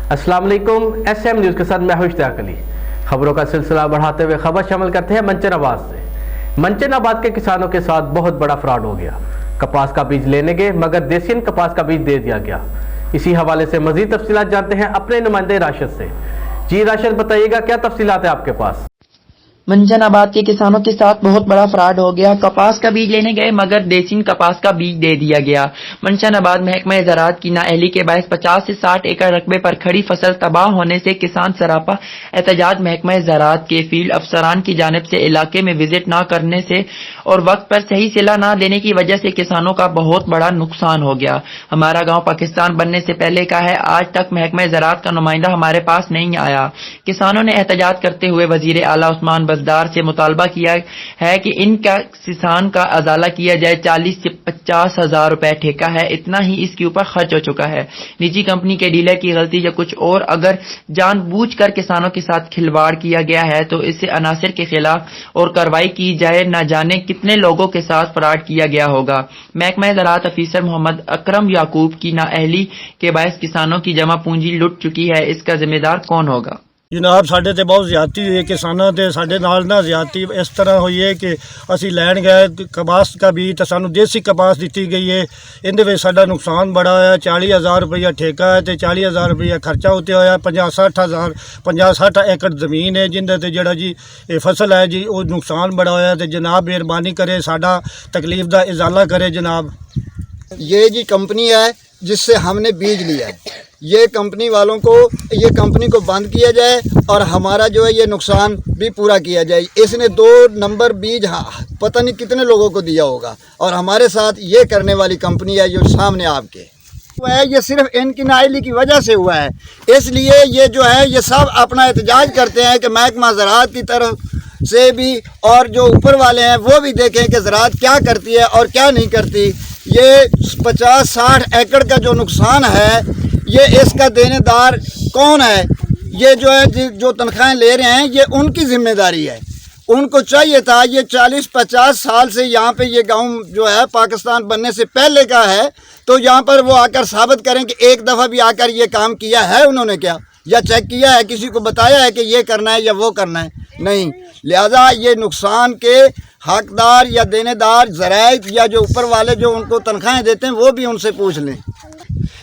अस्सलाम वालेकुम। SM news के साथ मैं हूं इश्तियाक अली। खबरों का सिलसिला बढ़ाते हुए खबर शामिल करते हैं मंचनाबाद से। मंचनाबाद के किसानों के साथ बहुत बड़ा फ्रॉड हो गया। कपास का बीज लेने गए मगर देसियन कपास का बीज दे दिया गया। इसी हवाले से मजीद तफसीलात जानते हैं अपने नुमाइंदे राशिद से। जी राशिद, बताइएगा क्या तफसीलात है आपके पास? मंचनाबाद के किसानों के साथ बहुत बड़ा फ्रॉड हो गया। कपास का बीज लेने गए मगर देसी कपास का बीज दे दिया गया। मंचनाबाद महकमा ज़राअत की नाअहली के बायस 50 से 60 एकड़ रकबे पर खड़ी फसल तबाह होने से किसान सरापा एहतजाज महकमा ज़राअत के फील्ड अफसरान की जानिब से इलाके में विजिट न करने से और वक्त पर सही सिला न देने की वजह से किसानों का बहुत बड़ा नुकसान हो गया। हमारा गाँव पाकिस्तान बनने से पहले का है, आज तक महकमा ज़राअत का नुमाइंदा हमारे पास नहीं आया। किसानों ने एहतजाज करते हुए वजीर आला उस्मान बज़दार से मुतालबा किया है कि इनका किसान का अजाला किया जाए। 40 से 50 हजार रुपए ठेका है, इतना ही इसके ऊपर खर्च हो चुका है। निजी कंपनी के डीलर की गलती या कुछ और अगर जानबूझकर किसानों के साथ खिलवाड़ किया गया है तो इससे अनासिर के खिलाफ और कार्रवाई की जाए। न जाने कितने लोगों के साथ फ्रॉड किया गया होगा। महकमा ज़राअत अफीसर मोहम्मद अकरम याकूब की नाअहली के बायस किसानों की जमा पूंजी लुट चुकी है, इसका जिम्मेदार कौन होगा? जनाब ਸਾਡੇ ਤੇ ਬਹੁਤ ਜ਼ਿਆਦਤੀ ਹੋਈ है किसानों ਤੇ ਸਾਡੇ ਨਾਲ ਨਾ ਜ਼ਿਆਦਤੀ ਇਸ ਤਰ੍ਹਾਂ ਹੋਈ ਹੈ ਕਿ ਅਸੀਂ ਲੈਣ ਗਏ ਕਪਾਸ ਦਾ ਬੀਜ ਤਾਂ ਸਾਨੂੰ ਦੇਸੀ ਕਪਾਸ ਦਿੱਤੀ ਗਈ ਹੈ। ਇਹਦੇ ਵਿੱਚ ਸਾਡਾ ਨੁਕਸਾਨ ਬੜਾ ਹੋਇਆ। 40,000 ਰੁਪਇਆ ਠੇਕਾ ਹੈ ਤੇ 40,000 ਰੁਪਇਆ ਖਰਚਾ ਉੱਤੇ ਹੋਇਆ। 50-60 ਏਕੜ ਜ਼ਮੀਨ ਹੈ ਜਿੰਦੇ ਤੇ ਜਿਹੜਾ ਜੀ ਇਹ ਫਸਲ ਹੈ ਜੀ ਉਹ ਨੁਕਸਾਨ ਬੜਾ ਹੋਇਆ ਤੇ जनाब ਮਿਹਰਬਾਨੀ ਕਰੇ ਸਾਡਾ तकलीफ ਦਾ इजाला करे जनाब। ये जी कंपनी है जिससे हमने बीज लिया है, ये कंपनी वालों को ये कंपनी को बंद किया जाए और हमारा जो है ये नुकसान भी पूरा किया जाए। इसने 2 नंबर बीज पता नहीं कितने लोगों को दिया होगा और हमारे साथ ये करने वाली कंपनी है जो सामने आपके हुआ है, ये सिर्फ इनकी नाअहली की वजह से हुआ है। इसलिए ये जो है ये सब अपना एहतजाज करते हैं कि महकमा ज़राअत की तरफ से भी और जो ऊपर वाले हैं वो भी देखें कि ज़राअत क्या करती है और क्या नहीं करती। ये 50-60 एकड़ का जो नुकसान है ये इसका देनेदार कौन है? ये जो है जो तनख्वाहें ले रहे हैं ये उनकी ज़िम्मेदारी है। उनको चाहिए था, ये 40-50 साल से यहाँ पे ये गांव जो है पाकिस्तान बनने से पहले का है, तो यहाँ पर वो आकर साबित करें कि एक दफ़ा भी आकर ये काम किया है उन्होंने क्या, या चेक किया है, किसी को बताया है कि ये करना है या वो करना है? नहीं। लिहाजा ये नुकसान के हकदार या देनेदार ज़राअत या जो ऊपर वाले जो उनको तनख्वाहें देते हैं वो भी उनसे पूछ लें।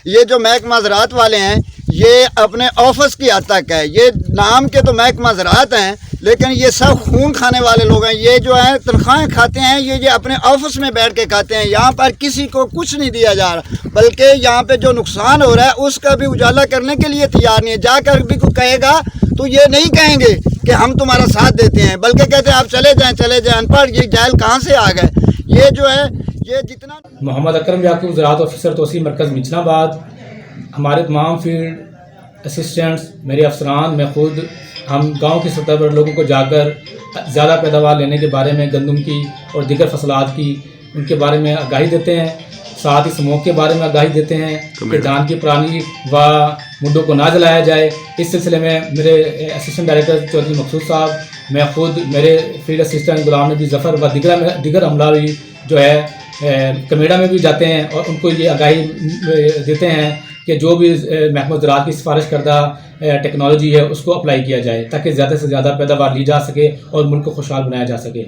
ये जो महकमा ज़राअत वाले हैं ये अपने ऑफिस की हद तक है, ये नाम के तो महकमा ज़राअत हैं लेकिन ये सब खून खाने वाले लोग हैं। ये जो है तनख्वाहें खाते हैं, ये अपने ऑफिस में बैठ के खाते हैं। यहाँ पर किसी को कुछ नहीं दिया जा रहा, बल्कि यहाँ पे जो नुकसान हो रहा है उसका भी उजाला करने के लिए तैयार नहीं है। जाकर भी कोई कहेगा तो ये नहीं कहेंगे कि हम तुम्हारा साथ देते हैं, बल्कि कहते हैं आप चले जाएं अनपढ़, ये जाहिल कहाँ से आ गए। ये जो है ये जितना मोहम्मद अकरम याकूब ज़राअत ऑफिसर तोसी मरकज़ मिचनाबाद, हमारे तमाम फील्ड असिस्टेंट्स, मेरे अफसरान, मैं ख़ुद, हम गांव की सतह पर लोगों को जाकर ज़्यादा पैदावार लेने के बारे में, गंदम की और दीगर फसलात की, उनके बारे में आगाही देते हैं। साथ ही स्मोक के बारे में आगाही देते हैं कि धान की पुरानी व मुड्डों को ना जलाया जाए। इस सिलसिले में मेरे असिस्टेंट डायरेक्टर चौधरी मकसूद साहब, मैं ख़ुद, मेरे फील्ड असिस्टेंट गुलाम नबी ज़फ़र व दीगर अमला भी जो है कमेडा में भी जाते हैं और उनको ये आगाही देते हैं कि जो भी महकमा ज़राअत की सिफारिश करदा टेक्नोलॉजी है उसको अप्लाई किया जाए ताकि ज़्यादा से ज़्यादा पैदावार ली जा सके और मुल्क को खुशहाल बनाया जा सके।